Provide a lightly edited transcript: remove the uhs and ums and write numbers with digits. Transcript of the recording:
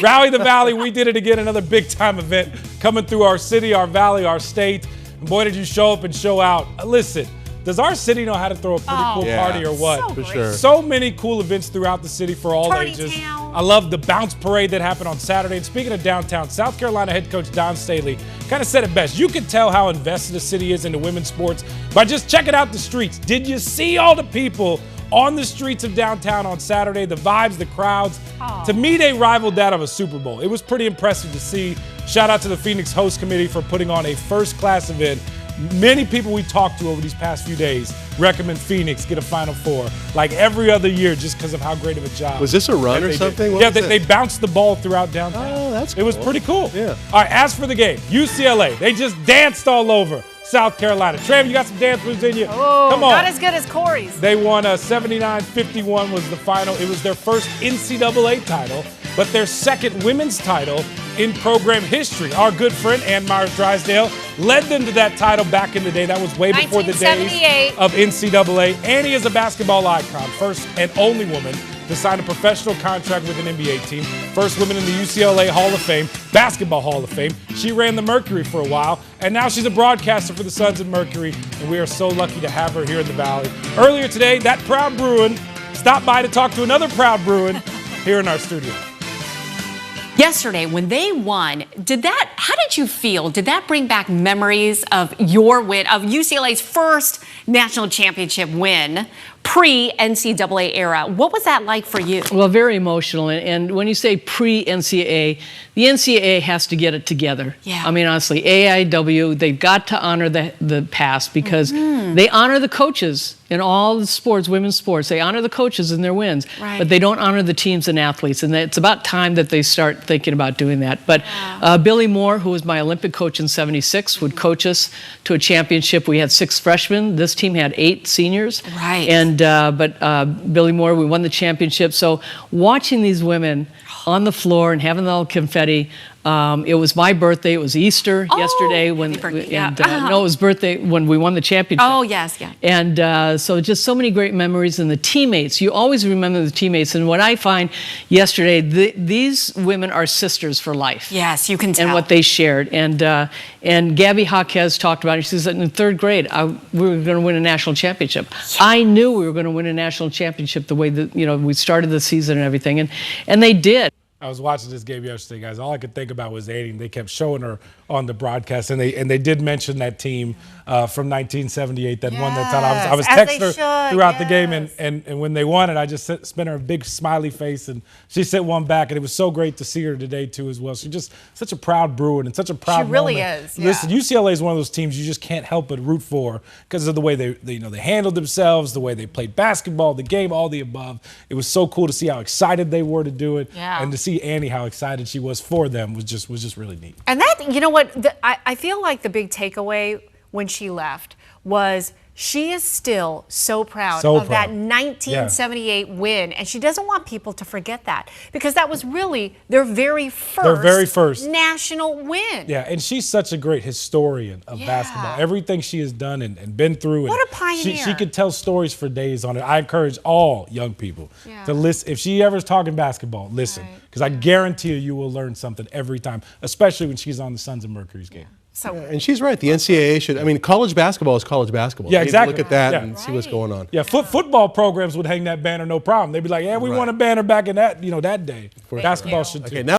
Rally the Valley, we did it again, another big-time event coming through our city, our valley, our state. And boy, did you show up and show out. Listen, does our city know how to throw a pretty cool party or what? So for sure. So many cool events throughout the city for all ages. I love the bounce parade that happened on Saturday. And speaking of downtown, South Carolina head coach Don Staley kind of said it best. You can tell how invested the city is into women's sports by just checking out the streets. Did you see all the people on the streets of downtown on Saturday? The vibes, the crowds. To me, they rivaled that of a Super Bowl. It was pretty impressive to see. Shout out to the Phoenix Host Committee for putting on a first-class event. Many people we talked to over these past few days recommend Phoenix get a Final Four like every other year just because of how great of a job. Was this a run or something? Yeah, they bounced the ball throughout downtown. Oh, that's cool. It was pretty cool. Yeah. All right, as for the game, UCLA, they just danced all over South Carolina. Trav, you got some dance moves in you? Oh, come on. Not as good as Corey's. They won 79-51 was the final. It was their first NCAA title, but their second women's title in program history. Our good friend Ann Myers Drysdale led them to that title back in the day. That was way before the days of NCAA. Annie is a basketball icon, first and only woman to sign a professional contract with an NBA team. First woman in the UCLA Hall of Fame, Basketball Hall of Fame. She ran the Mercury for a while, and now she's a broadcaster for the Suns and Mercury, and we are so lucky to have her here in the Valley. Earlier today, that proud Bruin stopped by to talk to another proud Bruin here in our studio. Yesterday, when they won, how did you feel? Did that bring back memories of your win, of UCLA's first national championship win, pre-NCAA era? What was that like for you? Well, very emotional. And when you say pre-NCAA, the NCAA has to get it together. Yeah. I mean, honestly, AIW, they've got to honor the past because they honor the coaches in all the sports, women's sports. They honor the coaches in their wins, but they don't honor the teams and athletes. And it's about time that they start thinking about doing that. But Billy Moore, who was my Olympic coach in '76, would coach us to a championship. We had 6 freshmen. This team had 8 seniors. Right. And but Billy Moore, we won the championship. So watching these women on the floor and having all the confetti. It was my birthday. It was Easter yesterday when no, it was birthday when we won the championship. Oh yes, yeah. And so just so many great memories, and the teammates. You always remember the teammates. And what I find yesterday, these women are sisters for life. Yes, you can tell. And what they shared. And Gabby Jaquez talked about it. She said in 3rd grade we were going to win a national championship. Yeah. I knew we were going to win a national championship the way that we started the season and everything, and they did. I was watching this game yesterday, guys. All I could think about was Annie, and they kept showing her on the broadcast, and they did mention that team from 1978 that won that title. I was texting her throughout the game, and when they won it, I just sent her a big smiley face, and she sent one back, and it was so great to see her today too as well. She's just such a proud Bruin and such a proud She really moment. is. Yeah. Listen, UCLA is one of those teams you just can't help but root for because of the way they handled themselves, the way they played basketball, the game, all the above. It was so cool to see how excited they were to do it, and to see Annie how excited she was for them was just really neat. And that, you know what, I feel like the big takeaway when she left was she is still so proud of that 1978 win, and she doesn't want people to forget that because that was really their very first national win. Yeah, and she's such a great historian of basketball. Everything she has done and been through. What a pioneer. She could tell stories for days on it. I encourage all young people to listen. If she ever's talking basketball, listen, because I guarantee you will learn something every time, especially when she's on the Suns and Mercury's game. So, and she's right. The NCAA should. I mean, college basketball is college basketball. Yeah, exactly. Look at that and see what's going on. Yeah, football programs would hang that banner no problem. They'd be like, "Yeah, we won a banner back in that that day." Basketball should too. Okay, now